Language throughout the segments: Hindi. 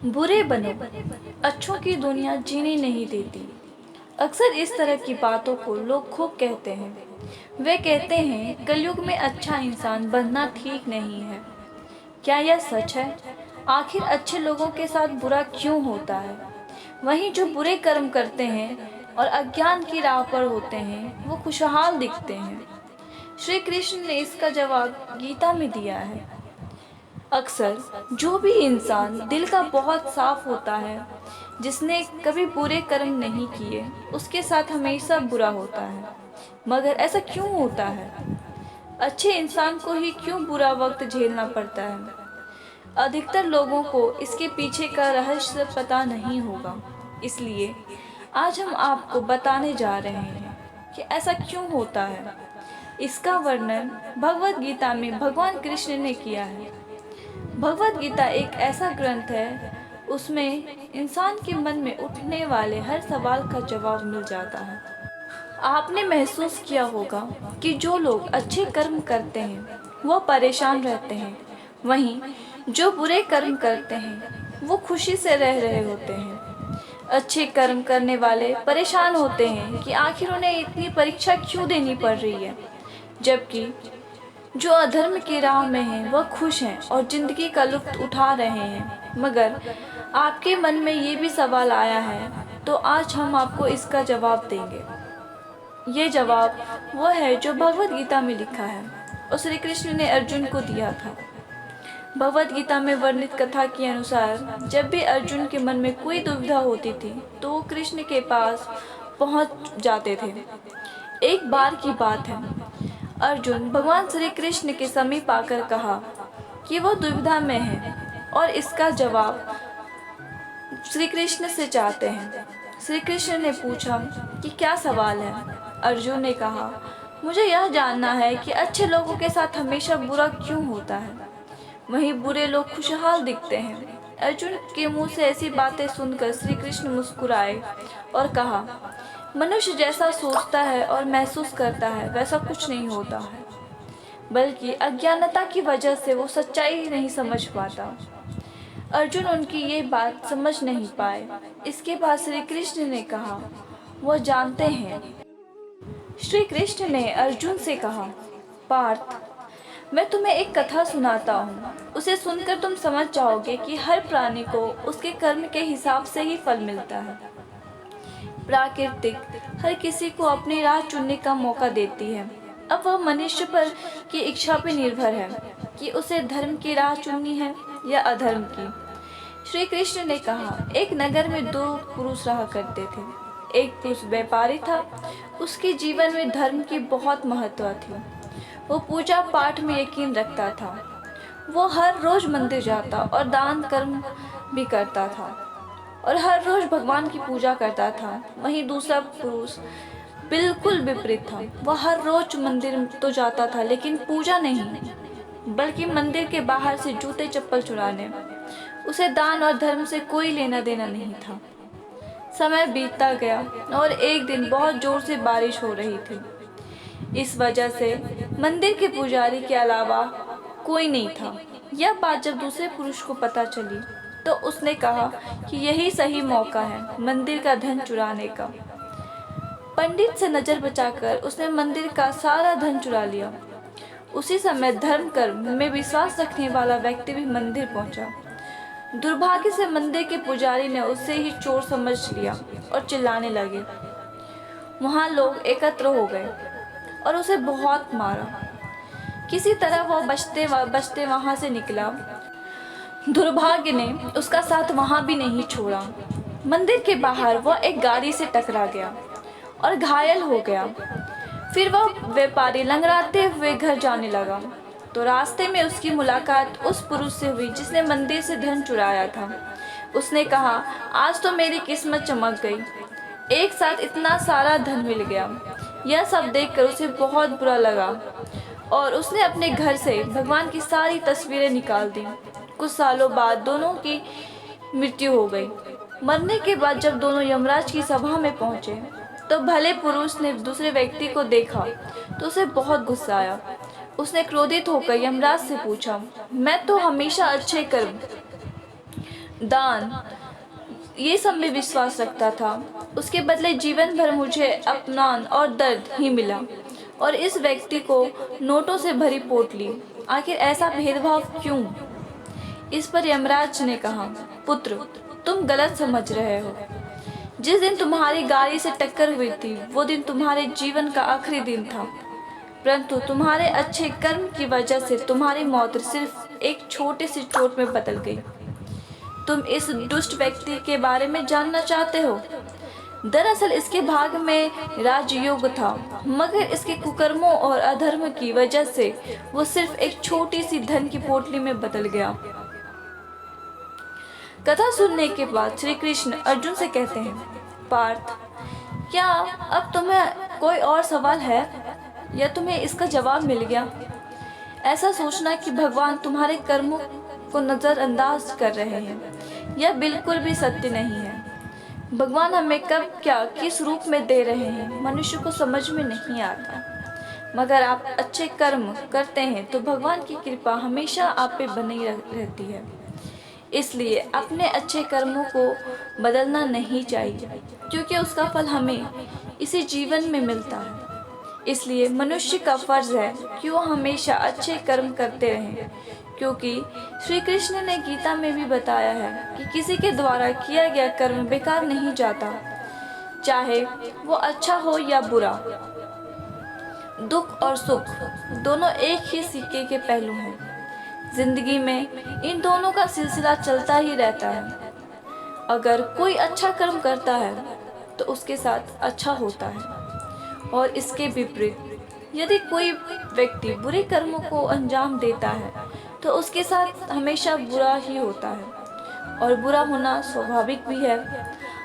बुरे बनो, अच्छों की दुनिया जीने नहीं देती। अक्सर इस तरह की बातों को लोग खूब कहते हैं। वे कहते हैं कलयुग में अच्छा इंसान बनना ठीक नहीं है। क्या यह सच है? आखिर अच्छे लोगों के साथ बुरा क्यों होता है? वहीं जो बुरे कर्म करते हैं और अज्ञान की राह पर होते हैं वो खुशहाल दिखते हैं। श्री कृष्ण ने इसका जवाब गीता में दिया है। अक्सर जो भी इंसान दिल का बहुत साफ होता है, जिसने कभी बुरे कर्म नहीं किए, उसके साथ हमेशा बुरा होता है। मगर ऐसा क्यों होता है? अच्छे इंसान को ही क्यों बुरा वक्त झेलना पड़ता है? अधिकतर लोगों को इसके पीछे का रहस्य पता नहीं होगा। इसलिए आज हम आपको बताने जा रहे हैं कि ऐसा क्यों होता है। इसका वर्णन भगवत गीता में भगवान कृष्ण ने किया है। भगवत गीता एक ऐसा ग्रंथ है, उसमें इंसान के मन में उठने वाले हर सवाल का जवाब मिल जाता है। आपने महसूस किया होगा कि जो लोग अच्छे कर्म करते हैं वो परेशान रहते हैं, वहीं जो बुरे कर्म करते हैं वो खुशी से रह रहे होते हैं। अच्छे कर्म करने वाले परेशान होते हैं कि आखिर उन्हें इतनी परीक्षा क्यों देनी पड़ रही है, जबकि जो अधर्म की राह में हैं वह खुश हैं और जिंदगी का लुत्फ उठा रहे हैं। मगर आपके मन में ये भी सवाल आया है, तो आज हम आपको इसका जवाब देंगे। ये जवाब वो है जो भगवत गीता में लिखा है और श्री कृष्ण ने अर्जुन को दिया था। भगवत गीता में वर्णित कथा के अनुसार जब भी अर्जुन के मन में कोई दुविधा होती थी तो वो कृष्ण के पास पहुंच जाते थे। एक बार की बात है, अर्जुन भगवान श्री कृष्ण के समीप आकर कहा कि वो दुविधा में है और इसका जवाब श्री कृष्ण से चाहते हैं। श्री कृष्ण ने पूछा कि क्या सवाल है। अर्जुन ने कहा, मुझे यह जानना है कि अच्छे लोगों के साथ हमेशा बुरा क्यों होता है, वहीं बुरे लोग खुशहाल दिखते हैं। अर्जुन के मुंह से ऐसी बातें सुनकर श्री कृष्ण मुस्कुराए और कहा, मनुष्य जैसा सोचता है और महसूस करता है वैसा कुछ नहीं होता है, बल्कि अज्ञानता की वजह से वो सच्चाई नहीं समझ पाता। अर्जुन उनकी ये बात समझ नहीं पाए। इसके बाद श्री कृष्ण ने कहा, वो जानते हैं। श्री कृष्ण ने अर्जुन से कहा, पार्थ, मैं तुम्हें एक कथा सुनाता हूँ। उसे सुनकर तुम समझ जाओगे कि हर प्राणी को उसके कर्म के हिसाब से ही फल मिलता है। प्राकृतिक हर किसी को अपनी राह चुनने का मौका देती है। अब वह मनुष्य पर की इच्छा पर निर्भर है कि उसे धर्म की राह चुननी है या अधर्म की। श्री कृष्ण ने कहा, एक नगर में दो पुरुष रहा करते थे। एक पुरुष व्यापारी था, उसके जीवन में धर्म की बहुत महत्व थी। वो पूजा पाठ में यकीन रखता था। वो हर रोज मंदिर जाता और दान कर्म भी करता था और हर रोज भगवान की पूजा करता था। वहीं दूसरा पुरुष बिल्कुल विपरीत था। वह हर रोज मंदिर तो जाता था लेकिन पूजा नहीं, बल्कि मंदिर के बाहर से जूते चप्पल चुराने। उसे दान और धर्म से कोई लेना देना नहीं था। समय बीतता गया और एक दिन बहुत जोर से बारिश हो रही थी। इस वजह से मंदिर के पुजारी के अलावा कोई नहीं था। यह बात जब दूसरे पुरुष को पता चली तो उसने कहा कि यही सही मौका है मंदिर का धन चुराने का। पंडित से नजर बचाकर उसने मंदिर का सारा धन चुरा लिया। उसी समय धर्म कर्म में विश्वास रखने वाला व्यक्ति भी मंदिर पहुंचा। दुर्भाग्य से मंदिर के पुजारी ने उसे ही चोर समझ लिया और चिल्लाने लगे। वहां लोग एकत्र हो गए और उसे बहुत मारा। किसी तरह वह बचते बचते वहां से निकला। दुर्भाग्य ने उसका साथ वहां भी नहीं छोड़ा। मंदिर के बाहर वह एक गाड़ी से टकरा गया और घायल हो गया। फिर वह व्यापारी लंगड़ाते हुए घर जाने लगा तो रास्ते में उसकी मुलाकात उस पुरुष से हुई जिसने मंदिर से धन चुराया था। उसने कहा, आज तो मेरी किस्मत चमक गई, एक साथ इतना सारा धन मिल गया। यह सब देखकर उसे बहुत बुरा लगा और उसने अपने घर से भगवान की सारी तस्वीरें निकाल दी। कुछ सालों बाद दोनों की मृत्यु हो गई। मरने के बाद जब दोनों यमराज की सभा में पहुंचे तो भले पुरुष ने दूसरे व्यक्ति को देखा तो उसे बहुत गुस्सा आया। उसने क्रोधित होकर यमराज से पूछा, मैं तो हमेशा अच्छे कर्म दान, ये सब में विश्वास रखता था। उसके बदले जीवन भर मुझे अपमान और दर्द ही मिला, और इस व्यक्ति को नोटों से भरी पोटली। आखिर ऐसा भेदभाव क्यों? इस पर यमराज ने कहा, पुत्र, तुम गलत समझ रहे हो। जिस दिन तुम्हारी गाड़ी से टक्कर हुई थी वो दिन तुम्हारे जीवन का आखिरी दिन था, परंतु तुम्हारे अच्छे कर्म की वजह से तुम्हारी मौत सिर्फ एक छोटी सी चोट में बदल गई। तुम इस दुष्ट व्यक्ति के बारे में जानना चाहते हो? दरअसल इसके भाग में राजयोग था, मगर इसके कुकर्मों और अधर्म की वजह से वो सिर्फ एक छोटी सी धन की पोटली में बदल गया। कथा सुनने के बाद श्री कृष्ण अर्जुन से कहते हैं, पार्थ, क्या अब तुम्हें कोई और सवाल है या तुम्हें इसका जवाब मिल गया? ऐसा सोचना कि भगवान तुम्हारे कर्मों को नज़रअंदाज कर रहे हैं, यह बिल्कुल भी सत्य नहीं है। भगवान हमें कब क्या किस रूप में दे रहे हैं मनुष्य को समझ में नहीं आता, मगर आप अच्छे कर्म करते हैं तो भगवान की कृपा हमेशा आप पे बनी रहती है। इसलिए अपने अच्छे कर्मों को बदलना नहीं चाहिए, क्योंकि उसका फल हमें इसी जीवन में मिलता है। इसलिए मनुष्य का फर्ज है कि वो हमेशा अच्छे कर्म करते रहें, क्योंकि श्री कृष्ण ने गीता में भी बताया है कि किसी के द्वारा किया गया कर्म बेकार नहीं जाता, चाहे वो अच्छा हो या बुरा। दुख और सुख दोनों एक ही सिक्के के पहलू हैं। जिंदगी में इन दोनों का सिलसिला चलता ही रहता है। अगर कोई अच्छा कर्म करता है तो उसके साथ अच्छा होता है, और इसके विपरीत यदि कोई व्यक्ति बुरे कर्मों को अंजाम देता है तो उसके साथ हमेशा बुरा ही होता है, और बुरा होना स्वाभाविक भी है।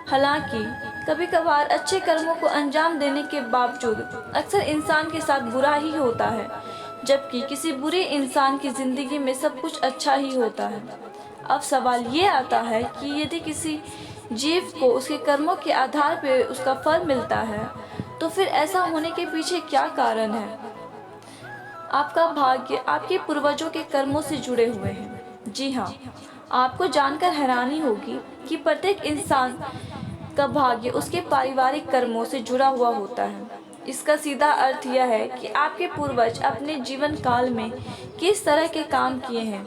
हालांकि कभी कभार अच्छे कर्मों को अंजाम देने के बावजूद अक्सर इंसान के साथ बुरा ही होता है, जबकि किसी बुरे इंसान की ज़िंदगी में सब कुछ अच्छा ही होता है। अब सवाल ये आता है कि यदि किसी जीव को उसके कर्मों के आधार पर उसका फल मिलता है तो फिर ऐसा होने के पीछे क्या कारण है? आपका भाग्य आपके पूर्वजों के कर्मों से जुड़े हुए हैं। जी हाँ, आपको जानकर हैरानी होगी कि प्रत्येक इंसान का भाग्य उसके पारिवारिक कर्मों से जुड़ा हुआ होता है। इसका सीधा अर्थ यह है कि आपके पूर्वज अपने जीवन काल में किस तरह के काम किए हैं,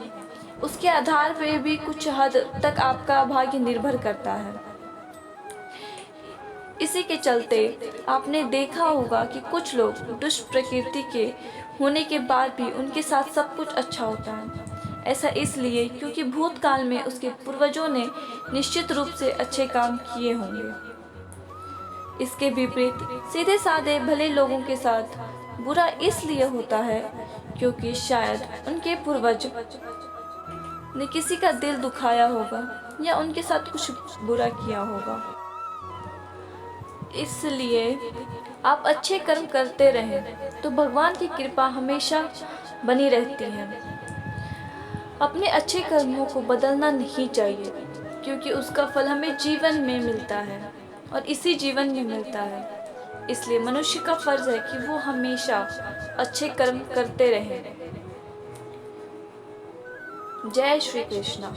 उसके आधार पर भी कुछ हद तक आपका भाग्य निर्भर करता है। इसी के चलते आपने देखा होगा कि कुछ लोग दुष्ट प्रकृति के होने के बाद भी उनके साथ सब कुछ अच्छा होता है। ऐसा इसलिए क्योंकि भूतकाल में उसके पूर्वजों ने निश्चित रूप से अच्छे काम किए होंगे। इसके विपरीत सीधे साधे भले लोगों के साथ बुरा इसलिए होता है क्योंकि शायद उनके पूर्वज ने किसी का दिल दुखाया होगा या उनके साथ कुछ बुरा किया होगा। इसलिए आप अच्छे कर्म करते रहें तो भगवान की कृपा हमेशा बनी रहती है। अपने अच्छे कर्मों को बदलना नहीं चाहिए, क्योंकि उसका फल हमें जीवन में मिलता है और इसी जीवन में मिलता है। इसलिए मनुष्य का फर्ज है कि वो हमेशा अच्छे कर्म करते रहें। जय श्री कृष्ण।